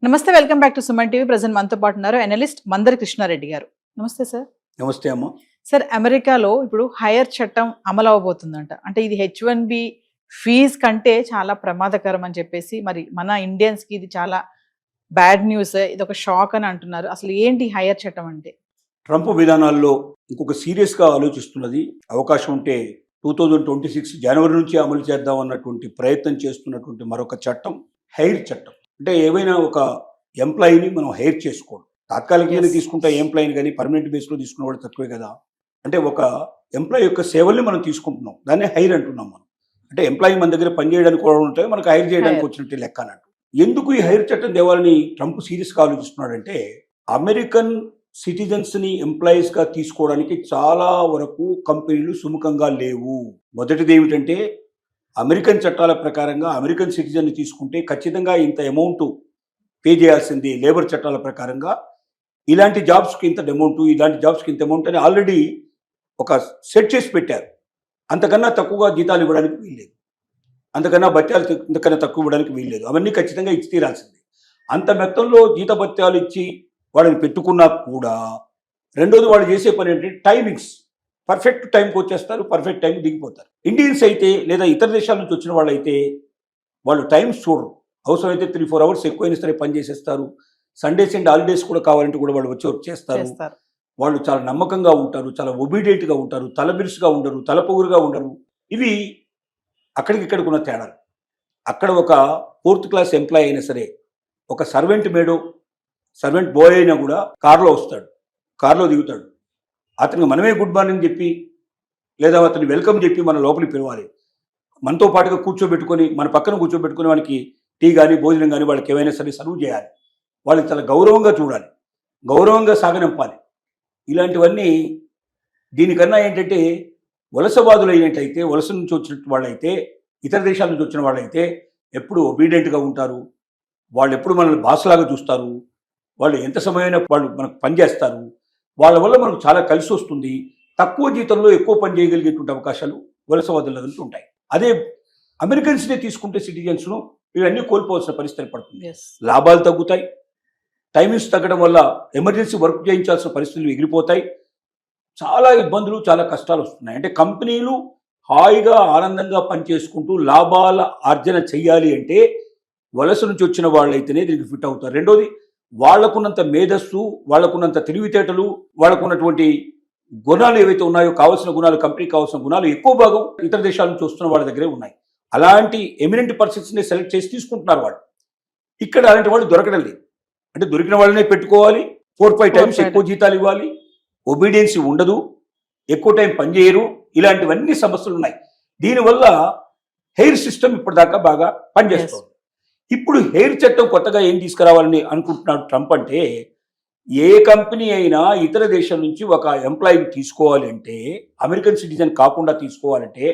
నమస్తే, welcome back to Suman TV. Present మనతో పాటు ఉన్నారు అనలిస్ట్ మందరి కృష్ణారెడ్డి గారు. నమస్తే సార్. నమస్తే అమ్మ. సార్, అమెరికాలో ఇప్పుడు హైర్ చట్టం అమలు అవబోతుందంట. అంటే ఇది H1B ఫీజ్ కంటే చాలా ప్రమాదకరం అని చెప్పేసి, మరి మన ఇండియన్స్ కి ఇది చాలా బ్యాడ్ న్యూస్, ఇది ఒక షాక్ అని అంటున్నారు. అసలు ఏంటి హైర్ చట్టం అంటే? ట్రంప్ విధానాల్లో ఇంకొక సీరియస్ గా ఆలోచిస్తున్నది. అవకాశం ఉంటే 2026 జనవరి నుంచి అమలు చేద్దాం అన్నటువంటి ప్రయత్నం చేస్తున్నటువంటి మరొక చట్టం హైర్ చట్టం. అంటే ఏవైనా ఒక ఎంప్లాయీని మనం హైర్ చేసుకోవడం, తాత్కాలికంగా తీసుకుంటే ఎంప్లాయీని కానీ పర్మనెంట్ బేస్లో తీసుకున్న కూడా తక్కువే కదా. అంటే ఒక ఎంప్లాయీ యొక్క సేవల్ని మనం తీసుకుంటున్నాం, దాన్ని హైర్ అంటున్నాం మనం. అంటే ఎంప్లాయీ మన దగ్గర పనిచేయడానికి కూడా ఉంటాయి, మనకు హైర్ చేయడానికి వచ్చినట్టు లెక్క అన్నట్టు. ఎందుకు ఈ హైర్ చట్టం తేవాలని ట్రంప్ సీరియస్గా ఆలోచిస్తున్నాడంటే, అమెరికన్ సిటిజన్స్ని ఎంప్లాయీస్గా తీసుకోవడానికి చాలా వరకు కంపెనీలు సుముఖంగా లేవు. మొదటిది ఏమిటంటే, అమెరికన్ చట్టాల ప్రకారంగా అమెరికన్ సిటిజన్ని తీసుకుంటే ఖచ్చితంగా ఇంత అమౌంట్ పే చేయాల్సింది. లేబర్ చట్టాల ప్రకారంగా ఇలాంటి జాబ్స్కి ఇంత అమౌంట్, ఇలాంటి జాబ్స్కి ఇంత అమౌంట్ అని ఆల్రెడీ ఒక సెట్ చేసి పెట్టారు. అంతకన్నా తక్కువగా జీతాలు ఇవ్వడానికి వీల్లేదు, అంతకన్నా భత్యాలు ఇంతకన్నా తక్కువ ఇవ్వడానికి వీల్లేదు. అవన్నీ ఖచ్చితంగా ఇచ్చి తీరాల్సిందే. అంత మొత్తంలో జీతభత్యాలు ఇచ్చి వాళ్ళని పెట్టుకున్నా కూడా రెండోది వాళ్ళు చేసే పని ఏంటంటే టైమింగ్స్. పర్ఫెక్ట్ టైంకి వచ్చేస్తారు, పర్ఫెక్ట్ టైంకి దిగిపోతారు. ఇండియన్స్ అయితే లేదా ఇతర దేశాల నుంచి వచ్చిన వాళ్ళు అయితే వాళ్ళు టైమ్స్ చూడరు. అవసరమైతే 3-4 అవర్స్ ఎక్కువైనా సరే పని చేసేస్తారు. సండేస్ అండ్ హాలిడేస్ కూడా కావాలంటే కూడా వాళ్ళు వచ్చి వర్క్ చేస్తారు. వాళ్ళు చాలా నమ్మకంగా ఉంటారు, చాలా ఒబీడియంట్గా ఉంటారు, తలబిరుసుగా ఉండరు, తలపొగురుగా ఉండరు. ఇవి అక్కడికి ఉన్న తేడాలు. అక్కడ ఒక 4th క్లాస్ ఎంప్లాయీ అయినా సరే, ఒక సర్వెంట్ మేడో సర్వెంట్ బాయ్ అయినా కూడా కారులో వస్తాడు, కారులో దిగుతాడు. అతనికి మనమే గుడ్ మార్నింగ్ చెప్పి లేదా అతన్ని వెల్కమ్ చెప్పి మన లోపలికి పిలవాలి. మనతో పాటుగా కూర్చోబెట్టుకొని, మన పక్కన కూర్చోబెట్టుకొని వానికి టీ కానీ భోజనం కానీ వాళ్ళకి ఏమైనా సరే సర్వ్ చేయాలి. వాళ్ళకి చాలా గౌరవంగా చూడాలి, గౌరవంగా సాగనంపాలి. ఇలాంటివన్నీ దీనికన్నా ఏంటంటే వలసవాదులు అయినట్టయితే, వలస నుంచి వచ్చిన వాళ్ళైతే, ఇతర దేశాల నుంచి వచ్చిన వాళ్ళైతే ఎప్పుడు ఒబీడియంట్గా ఉంటారు. వాళ్ళు ఎప్పుడు మనల్ని బాసలాగా చూస్తారు. వాళ్ళు ఎంత సమయమైనా వాళ్ళు మనకు పనిచేస్తారు. వాళ్ళ వల్ల మనకు చాలా కలిసి వస్తుంది. తక్కువ జీతంలో ఎక్కువ పని చేయగలిగేటువంటి అవకాశాలు వలసవాదుల నుంచి ఉంటాయి. అదే అమెరికన్స్నే తీసుకుంటే సిటిజన్స్ను ఇవన్నీ కోల్పోవాల్సిన పరిస్థితి పడుతుంది. లాభాలు తగ్గుతాయి, టైమింగ్స్ తగ్గడం వల్ల ఎమర్జెన్సీ వర్క్ చేయించాల్సిన పరిస్థితులు ఎగిరిపోతాయి. చాలా ఇబ్బందులు, చాలా కష్టాలు వస్తున్నాయి. అంటే కంపెనీలు హాయిగా ఆనందంగా పనిచేసుకుంటూ లాభాల ఆర్జన చెయ్యాలి అంటే వలస నుంచి వచ్చిన వాళ్ళైతేనే దీనికి ఫిట్ అవుతారు. రెండోది, వాళ్లకున్నంత మేధస్సు, వాళ్లకున్నంత తెలివితేటలు, వాళ్లకున్నటువంటి గుణాలు ఏవైతే ఉన్నాయో, కావాల్సిన గుణాలు, కంపెనీకి కావాల్సిన గుణాలు ఎక్కువ భాగం ఇతర దేశాల నుంచి వస్తున్న వాళ్ళ దగ్గరే ఉన్నాయి. అలాంటి ఎమినెంట్ పర్సన్స్ని సెలెక్ట్ చేసి తీసుకుంటున్నారు వాళ్ళు. ఇక్కడ అలాంటి వాళ్ళు దొరకడం లేదు. అంటే దొరికిన వాళ్ళనే పెట్టుకోవాలి, 4-5 టైమ్స్ ఎక్కువ జీతాలు ఇవ్వాలి, ఒబీడియన్సీ ఉండదు, ఎక్కువ టైం పనిచేయరు. ఇలాంటివన్నీ సమస్యలు ఉన్నాయి. దీనివల్ల హెయిర్ సిస్టమ్ ఇప్పటిదాకా బాగా పనిచేస్తుంది. ఇప్పుడు హెయిర్ చట్టం కొత్తగా ఏం తీసుకురావాలని అనుకుంటున్నాడు ట్రంప్ అంటే, ఏ కంపెనీ అయినా ఇతర దేశం నుంచి ఒక ఎంప్లాయీని తీసుకోవాలి అంటే, అమెరికన్ సిటిజన్ కాకుండా తీసుకోవాలంటే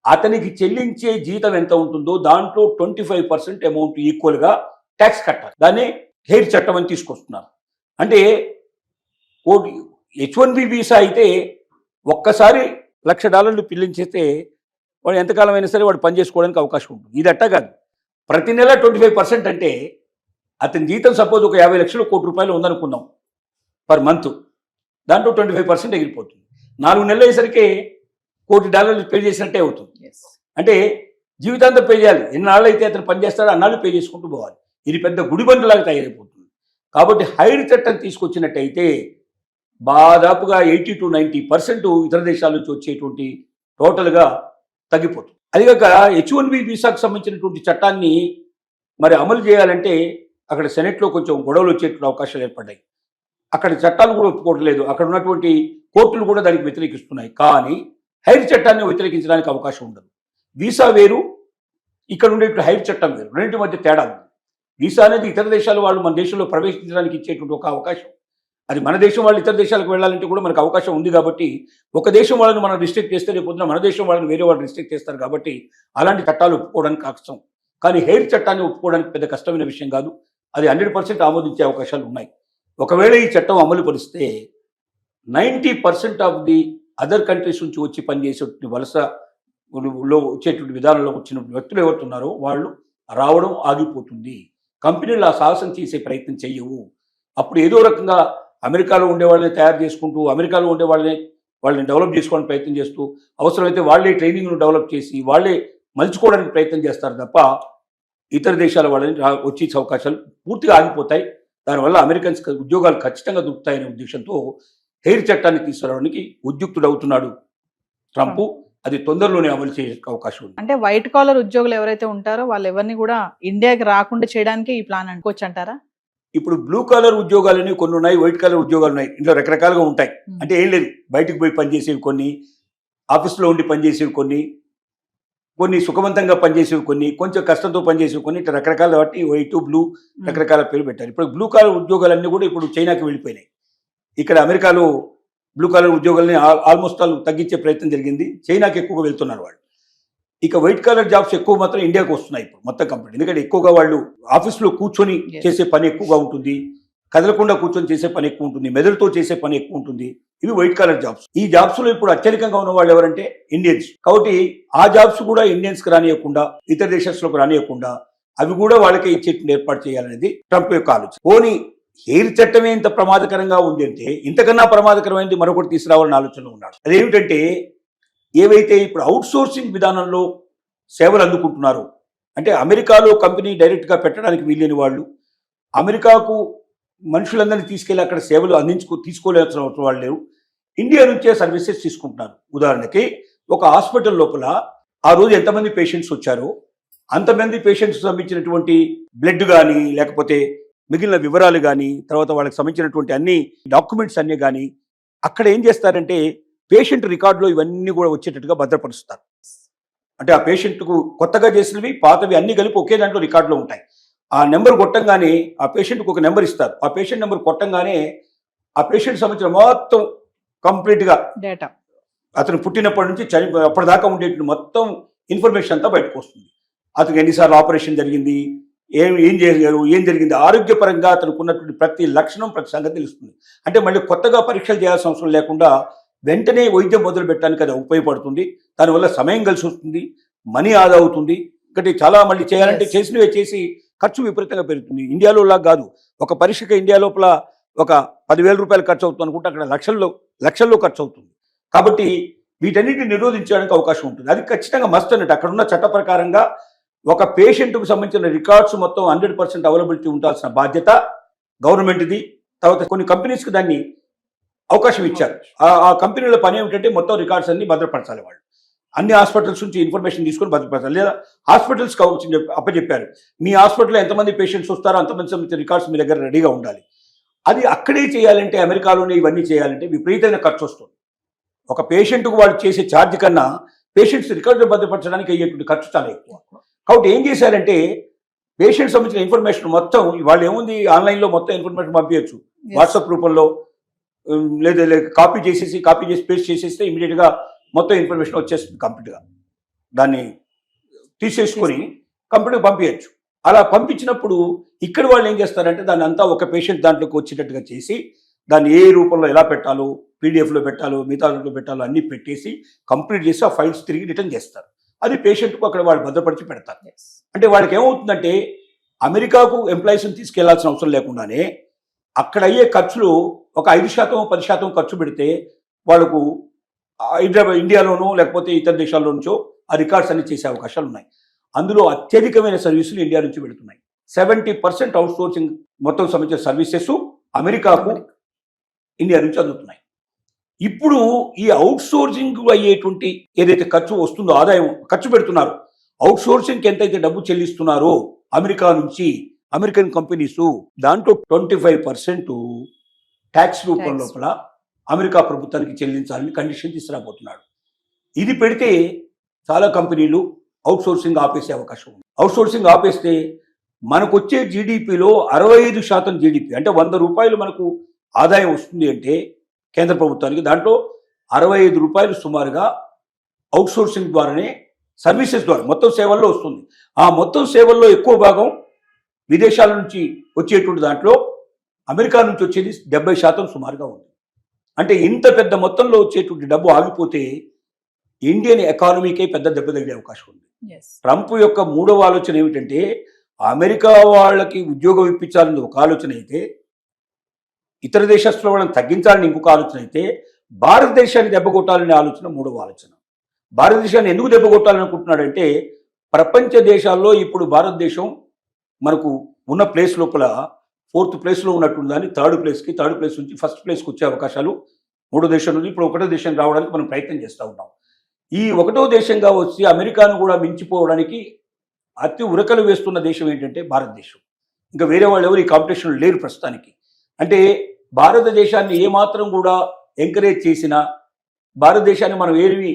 అతనికి చెల్లించే జీతం ఎంత ఉంటుందో దాంట్లో 25% అమౌంట్ ఈక్వల్గా ట్యాక్స్ కట్టాలి. దాన్ని హెయిర్ చట్టం అని తీసుకొస్తున్నారు. అంటే H1B వీసా అయితే ఒక్కసారి $1,00,000 పిల్లించేస్తే వాడు ఎంతకాలం అయినా సరే వాడు పని చేసుకోవడానికి అవకాశం ఉంటుంది. ఇది అట్టా కాదు. ప్రతి నెల 25% అంటే అతని జీతం సపోజ్ ఒక 50 లక్షలు, ₹1,00,00,000 ఉందనుకుందాం పర్ మంత్. దాంట్లో 25% ఎగిరిపోతుంది. 4 నెలలు అయ్యేసరికి $1,00,00,000 పే చేసినట్టే అవుతుంది. అంటే జీవితాంతం పే చేయాలి. ఎన్నాళ్ళు అయితే అతను పనిచేస్తాడో అన్నాళ్ళు పే చేసుకుంటూ పోవాలి. ఇది పెద్ద గుడిబండలాగా తయారైపోతుంది. కాబట్టి హైర్ చట్టం తీసుకొచ్చినట్టయితే దాదాపుగా 80-90% ఇతర దేశాల నుంచి వచ్చేటువంటి టోటల్గా తగ్గిపోతుంది. అదిగాక H1B వీసాకు సంబంధించినటువంటి చట్టాన్ని మరి అమలు చేయాలంటే అక్కడ సెనెట్లో కొంచెం గొడవలు వచ్చేటువంటి అవకాశాలు ఏర్పడ్డాయి. అక్కడ చట్టాలు కూడా ఒప్పుకోవట్లేదు, అక్కడ ఉన్నటువంటి కోర్టులు కూడా దానికి వ్యతిరేకిస్తున్నాయి. కానీ హైర్ చట్టాన్ని వ్యతిరేకించడానికి అవకాశం ఉండదు. వీసా వేరు, ఇక్కడ ఉండేటువంటి హైర్ చట్టం వేరు, రెండింటి మధ్య తేడా ఉంది. వీసా అనేది ఇతర దేశాల వాళ్ళు మన దేశంలో ప్రవేశించడానికి ఇచ్చేటువంటి ఒక అవకాశం. అది మన దేశం వాళ్ళు ఇతర దేశాలకు వెళ్ళాలంటే కూడా మనకు అవకాశం ఉంది. కాబట్టి ఒక దేశం వాళ్ళని మనం రిస్ట్రిక్ట్ చేస్తే రేపు పొద్దున మన దేశం వాళ్ళని వేరే వాళ్ళు రిస్ట్రిక్ట్ చేస్తారు. కాబట్టి అలాంటి చట్టాలు ఒప్పుకోవడానికి కష్టం. కానీ హెయిర్ చట్టాన్ని ఒప్పుకోవడానికి పెద్ద కష్టమైన విషయం కాదు. అది 100% ఆమోదించే అవకాశాలు ఉన్నాయి. ఒకవేళ ఈ చట్టం అమలు పరిస్తే 90% ఆఫ్ ది అదర్ కంట్రీస్ నుంచి వచ్చి పనిచేసేటువంటి వలసలో వచ్చేటువంటి విధానంలో వచ్చిన వ్యక్తులు ఎవరుతున్నారో వాళ్ళు రావడం ఆగిపోతుంది. కంపెనీలు ఆ సాహసం చేసే ప్రయత్నం చెయ్యవు. అప్పుడు ఏదో రకంగా అమెరికాలో ఉండే వాళ్ళని తయారు చేసుకుంటూ, అమెరికాలో ఉండే వాళ్ళని డెవలప్ చేసుకోవడానికి ప్రయత్నం చేస్తూ, అవసరమైతే వాళ్ళే ట్రైనింగ్ను డెవలప్ చేసి వాళ్ళే మలుచుకోవడానికి ప్రయత్నం చేస్తారు తప్ప ఇతర దేశాల వాళ్ళని వచ్చే అవకాశాలు పూర్తిగా ఆగిపోతాయి. దానివల్ల అమెరికన్స్కి ఉద్యోగాలు ఖచ్చితంగా దొరుకుతాయనే ఉద్దేశంతో హెయిర్ చట్టాన్ని తీసుకురావడానికి ఉద్యుక్తుడవుతున్నాడు ట్రంప్. అది తొందరలోనే అమలు చేసే అవకాశం ఉంది. అంటే వైట్ కాలర్ ఉద్యోగులు ఎవరైతే ఉంటారో వాళ్ళు ఎవరిని కూడా ఇండియాకి రాకుండా చేయడానికి ఈ ప్లాన్ అనుకోవచ్చు అంటారా? ఇప్పుడు బ్లూ కాలర్ ఉద్యోగాలని కొన్ని ఉన్నాయి, వైట్ కాలర్ ఉద్యోగాలు ఉన్నాయి. ఇంట్లో రకరకాలుగా ఉంటాయి. అంటే ఏం లేదు, బయటకు పోయి పనిచేసేవి కొన్ని, ఆఫీస్లో ఉండి పనిచేసేవి కొన్ని సుఖవంతంగా పనిచేసేవి కొన్ని, కొంచెం కష్టంతో పనిచేసేవి కొన్ని, ఇట్లా రకరకాల బట్టి వైట్ బ్లూ రకరకాల పేరు పెట్టారు. ఇప్పుడు బ్లూ కాలర్ ఉద్యోగాలన్నీ కూడా ఇప్పుడు చైనాకి వెళ్ళిపోయినాయి. ఇక్కడ అమెరికాలో బ్లూ కాలర్ ఉద్యోగాలని ఆల్మోస్ట్ ఆల్ తగ్గించే ప్రయత్నం జరిగింది. చైనాకి ఎక్కువగా వెళ్తున్నారు వాళ్ళు. ఇక వైట్ కాలర్ జాబ్స్ ఎక్కువ మాత్రం ఇండియాకి వస్తున్నాయి ఇప్పుడు మొత్తం కంపెనీ. ఎందుకంటే ఎక్కువగా వాళ్ళు ఆఫీస్లో కూర్చొని చేసే పని ఎక్కువగా ఉంటుంది, కదలకుండా కూర్చొని చేసే పని ఎక్కువ ఉంటుంది, మెదడుతో చేసే పని ఎక్కువ ఉంటుంది. ఇవి వైట్ కాలర్ జాబ్స్. ఈ జాబ్స్ లో ఇప్పుడు అత్యధికంగా ఉన్న వాళ్ళు ఎవరంటే ఇండియన్స్. కాబట్టి ఆ జాబ్స్ కూడా ఇండియన్స్ కి రానియకుండా, ఇతర దేశాల్లోకి రానియకుండా అవి కూడా వాళ్ళకే ఇచ్చేట్టు ఏర్పాటు చేయాలనేది ట్రంప్ యొక్క ఆలోచన. పోనీ హెయిర్ చట్టమే ఇంత ప్రమాదకరంగా ఉంది అంటే ఇంతకన్నా ప్రమాదకరమైనది మరొకటి తీసుకురావాలని ఆలోచనలో ఉన్నాడు. అదేమిటంటే ఏవైతే ఇప్పుడు అవుట్ సోర్సింగ్ విధానంలో సేవలు అందుకుంటున్నారో, అంటే అమెరికాలో కంపెనీ డైరెక్ట్గా పెట్టడానికి వీలేని వాళ్ళు అమెరికాకు మనుషులందరినీ తీసుకెళ్లి అక్కడ సేవలు తీసుకోలేసిన వాళ్ళు లేరు, ఇండియా నుంచే సర్వీసెస్ తీసుకుంటున్నారు. ఉదాహరణకి ఒక హాస్పిటల్ లోపల ఆ రోజు ఎంతమంది పేషెంట్స్ వచ్చారో అంతమంది పేషెంట్స్ సంబంధించినటువంటి బ్లడ్ కానీ, లేకపోతే మిగిలిన వివరాలు కానీ, తర్వాత వాళ్ళకి సంబంధించినటువంటి అన్ని డాక్యుమెంట్స్ అన్నీ కానీ అక్కడ ఏం చేస్తారంటే పేషెంట్ రికార్డులో ఇవన్నీ కూడా వచ్చేటట్టుగా భద్రపరుస్తారు. అంటే ఆ పేషెంట్కు కొత్తగా చేసినవి పాతవి అన్ని కలిపి ఒకే దాంట్లో రికార్డులో ఉంటాయి. ఆ నెంబర్ కొట్టంగానే ఆ పేషెంట్కి ఒక నెంబర్ ఇస్తారు. ఆ పేషెంట్ నెంబర్ కొట్టంగానే ఆ పేషెంట్ సంబంధించిన మొత్తం కంప్లీట్గా డేటా, అతను పుట్టినప్పటి నుంచి అప్పటిదాకా ఉండేటువంటి మొత్తం ఇన్ఫర్మేషన్ అంతా బయటకు వస్తుంది. అతనికి ఎన్నిసార్లు ఆపరేషన్ జరిగింది, ఏం చేశారు, ఏం జరిగింది, ఆరోగ్యపరంగా అతనికి ఉన్నటువంటి ప్రతి లక్షణం, ప్రతి సంగతి తెలుస్తుంది. అంటే మళ్ళీ కొత్తగా పరీక్షలు చేయాల్సిన అవసరం లేకుండా వెంటనే వైద్యం మొదలు పెట్టడానికి అది ఉపయోగపడుతుంది. దానివల్ల సమయం కలిసి వస్తుంది, మనీ ఆదా అవుతుంది. ఇంకటి చాలా మళ్ళీ చేయాలంటే చేసినవే చేసి ఖర్చు విపరీతంగా పెరుగుతుంది. ఇండియాలో లాగా కాదు, ఒక పరీక్షకి ఇండియా లోపల ఒక 10,000 రూపాయలు ఖర్చు అవుతుంది అనుకుంటే అక్కడ లక్షల్లో ఖర్చు అవుతుంది. కాబట్టి వీటన్నిటిని నిరోధించడానికి అవకాశం ఉంటుంది. అది ఖచ్చితంగా మస్ట్ అన్నట్టు. అక్కడ ఉన్న చట్ట ప్రకారంగా ఒక పేషెంట్కు సంబంధించిన రికార్డ్స్ మొత్తం 100% అవైలబిలిటీ ఉండాల్సిన బాధ్యత గవర్నమెంట్ది. తర్వాత కొన్ని కంపెనీస్కి దాన్ని అవకాశం ఇచ్చారు. ఆ కంపెనీల పని ఏమిటంటే మొత్తం రికార్డ్స్ అన్ని భద్రపరచాలి. వాళ్ళు అన్ని హాస్పిటల్స్ నుంచి ఇన్ఫర్మేషన్ తీసుకొని భద్రపరచాలి. లేదా హాస్పిటల్స్కి అప్పచెప్పారు, మీ హాస్పిటల్లో ఎంతమంది పేషెంట్స్ వస్తారో అంతమంది సంబంధించిన రికార్డ్స్ మీ దగ్గర రెడీగా ఉండాలి. అది అక్కడే చేయాలంటే, అమెరికాలోనే ఇవన్నీ చేయాలంటే విపరీతమైన ఖర్చు వస్తుంది. ఒక పేషెంట్కు వాళ్ళు చేసే ఛార్జ్ కన్నా పేషెంట్స్ రికార్డులు భద్రపరచడానికి అయ్యేటువంటి ఖర్చు చాలా ఎక్కువ. కాబట్టి ఏం చేశారంటే పేషెంట్ సంబంధించిన ఇన్ఫర్మేషన్ మొత్తం వాళ్ళు ఏముంది ఆన్లైన్లో మొత్తం ఇన్ఫర్మేషన్ పంపించచ్చు, వాట్సాప్ రూపంలో, లేదా కాపీ చేసి పేస్ట్ చేసేస్తే ఇమీడియట్గా మొత్తం ఇన్ఫర్మేషన్ వచ్చేస్తుంది కంప్లీట్గా. దాన్ని తీసేసుకొని కంప్యూటర్కి పంపించచ్చు. అలా పంపించినప్పుడు ఇక్కడ వాళ్ళు ఏం చేస్తారంటే దాన్ని అంతా ఒక పేషెంట్ దాంట్లోకి వచ్చేటట్టుగా చేసి దాన్ని ఏ రూపంలో ఎలా పెట్టాలో, పీడిఎఫ్లో పెట్టాలో, మిగతా దాంట్లో పెట్టాలో అన్నీ పెట్టేసి కంప్లీట్ చేసి ఆ ఫైల్స్ తిరిగి రిటర్న్ చేస్తారు. అది పేషెంట్కు అక్కడ వాళ్ళు భద్రపరిచి పెడతారు. అంటే వాళ్ళకి ఏమవుతుందంటే అమెరికాకు ఎంప్లాయీస్ని తీసుకెళ్లాల్సిన అవసరం లేకుండానే అక్కడ అయ్యే ఖర్చులు ఒక 5%, 10% ఖర్చు పెడితే వాళ్ళకు ఇండియాలోనో లేకపోతే ఇతర దేశాల్లో నుంచో ఆ రికార్డ్స్ అన్ని చేసే అవకాశాలు ఉన్నాయి. అందులో అత్యధికమైన సర్వీసులు ఇండియా నుంచి పెడుతున్నాయి. 70% అవుట్ సోర్సింగ్ మొత్తం సంబంధించిన సర్వీసెస్ అమెరికాకు ఇండియా నుంచి అందుతున్నాయి. ఇప్పుడు ఈ అవుట్ సోర్సింగ్ అయ్యేటువంటి ఏదైతే ఖర్చు వస్తుందో, ఆదాయం ఖర్చు పెడుతున్నారో, అవుట్ సోర్సింగ్కి ఎంతైతే డబ్బు చెల్లిస్తున్నారో అమెరికా నుంచి అమెరికన్ కంపెనీస్, దాంట్లో 25% ట్యాక్స్ రూపం లోపల అమెరికా ప్రభుత్వానికి చెల్లించాలని కండిషన్ తీసుకురాబోతున్నాడు. ఇది పెడితే చాలా కంపెనీలు అవుట్ సోర్సింగ్ ఆపేసే అవకాశం ఉంది. అవుట్ సోర్సింగ్ ఆపేస్తే మనకు వచ్చే జీడిపిలో 65% జీడిపి, అంటే 100 రూపాయలు మనకు ఆదాయం వస్తుంది అంటే కేంద్ర ప్రభుత్వానికి, దాంట్లో 65 రూపాయలు సుమారుగా అవుట్ సోర్సింగ్ ద్వారానే, సర్వీసెస్ ద్వారా, మొత్తం సేవల్లో వస్తుంది. ఆ మొత్తం సేవల్లో ఎక్కువ భాగం విదేశాల నుంచి వచ్చేటువంటి దాంట్లో అమెరికా నుంచి వచ్చేది 70% సుమారుగా ఉంది. అంటే ఇంత పెద్ద మొత్తంలో వచ్చేటువంటి డబ్బు ఆగిపోతే ఇండియన్ ఎకానమీకే పెద్ద దెబ్బ తగిలే అవకాశం ఉంది. ట్రంప్ యొక్క మూడవ ఆలోచన ఏమిటంటే అమెరికా వాళ్ళకి ఉద్యోగం ఇప్పించాలని ఒక ఆలోచన అయితే, ఇతర దేశస్తుల వాళ్ళని తగ్గించాలని ఇంకొక ఆలోచన అయితే, భారతదేశాన్ని దెబ్బ కొట్టాలనే ఆలోచన మూడవ ఆలోచన. భారతదేశాన్ని ఎందుకు దెబ్బ కొట్టాలనుకుంటున్నాడంటే, ప్రపంచ దేశాల్లో ఇప్పుడు భారతదేశం మనకు ఉన్న ప్లేస్ లోపల 4th ప్లేస్లో ఉన్నట్టుంది, దాన్ని 3rd ప్లేస్ నుంచి 1st ప్లేస్కి వచ్చే అవకాశాలు మూడో దేశం నుంచి ఇప్పుడు ఒకటో దేశం రావడానికి మనం ప్రయత్నం చేస్తూ ఉన్నాం. ఈ ఒకటో దేశంగా వచ్చి అమెరికాను కూడా మించిపోవడానికి అతి ఉరకలు వేస్తున్న దేశం ఏంటంటే భారతదేశం. ఇంకా వేరే వాళ్ళు ఎవరు ఈ కాంపిటీషన్లో లేరు ప్రస్తుతానికి. అంటే భారతదేశాన్ని ఏమాత్రం కూడా ఎంకరేజ్ చేసినా, భారతదేశాన్ని మనం ఏవి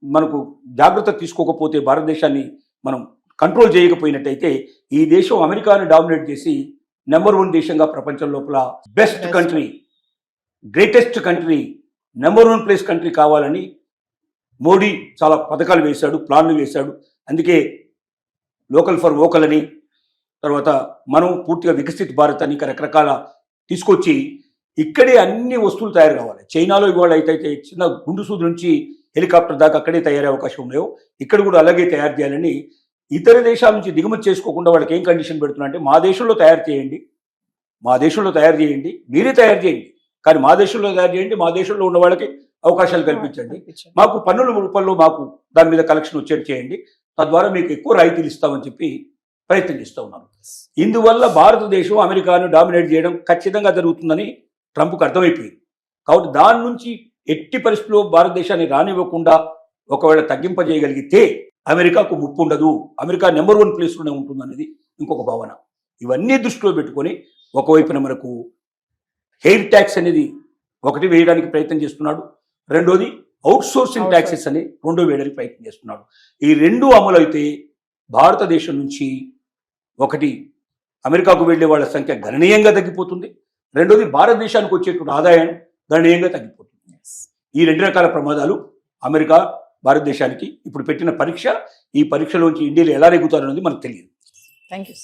మనకు జాగ్రత్త తీసుకోకపోతే, భారతదేశాన్ని మనం కంట్రోల్ చేయకపోయినట్టయితే, ఈ దేశం అమెరికాను డామినేట్ చేసి నెంబర్ 1 దేశంగా ప్రపంచం లోపల best country, greatest country, number 1 place country కావాలని మోడీ చాలా పథకాలు వేశాడు, ప్లాన్లు వేశాడు. అందుకే లోకల్ ఫర్ వోకల్ అని, తర్వాత మనం పూర్తిగా వికసిత్ భారత్ అని రకరకాల తీసుకొచ్చి ఇక్కడే అన్ని వస్తువులు తయారు కావాలి. చైనాలో ఇవాళ అయితే చిన్న గుండు సూది నుంచి హెలికాప్టర్ దాకా అక్కడే తయారయ్యే అవకాశం ఉన్నాయో, ఇక్కడ కూడా అలాగే తయారు చేయాలని ఇతర దేశాల నుంచి దిగుమతి చేసుకోకుండా వాళ్ళకి ఏం కండిషన్ పెడుతున్నా అంటే, మా దేశంలో తయారు చేయండి, మీరే తయారు చేయండి, కానీ మా దేశంలో తయారు చేయండి, మా దేశంలో ఉన్న వాళ్ళకి అవకాశాలు కల్పించండి, మాకు పన్నుల రూపంలో మాకు దాని మీద కలెక్షన్ వచ్చేది చేయండి, తద్వారా మీకు ఎక్కువ రాయితీలు ఇస్తామని చెప్పి ప్రయత్నం చేస్తూ ఉన్నాను. ఇందువల్ల భారతదేశం అమెరికాను డామినేట్ చేయడం ఖచ్చితంగా జరుగుతుందని ట్రంప్కు అర్థమైపోయింది. కాబట్టి దాని నుంచి ఎట్టి పరిస్థితుల్లో భారతదేశాన్ని రానివ్వకుండా ఒకవేళ తగ్గింపజేయగలిగితే అమెరికాకు ముప్పు ఉండదు, అమెరికా నెంబర్ 1 ప్లేస్లోనే ఉంటుందనేది ఇంకొక భావన. ఇవన్నీ దృష్టిలో పెట్టుకొని ఒకవైపున మనకు హెయిర్ ట్యాక్స్ అనేది ఒకటి వేయడానికి ప్రయత్నం చేస్తున్నాడు, రెండోది అవుట్సోర్సింగ్ ట్యాక్సెస్ అని రెండో వేయడానికి ప్రయత్నం చేస్తున్నాడు. ఈ రెండు అమలు అయితే భారతదేశం నుంచి ఒకటి అమెరికాకు వెళ్ళే వాళ్ళ సంఖ్య గణనీయంగా తగ్గిపోతుంది, రెండోది భారతదేశానికి వచ్చేటువంటి ఆదాయం గణనీయంగా తగ్గిపోతుంది. ఈ 2 రకాల ప్రమాదాలు అమెరికా భారతదేశానికి ఇప్పుడు పెట్టిన పరీక్ష. ఈ పరీక్షలోంచి ఇండియాలో ఎలా నెగ్గుతారన్నది మనకు తెలియదు. Thank you.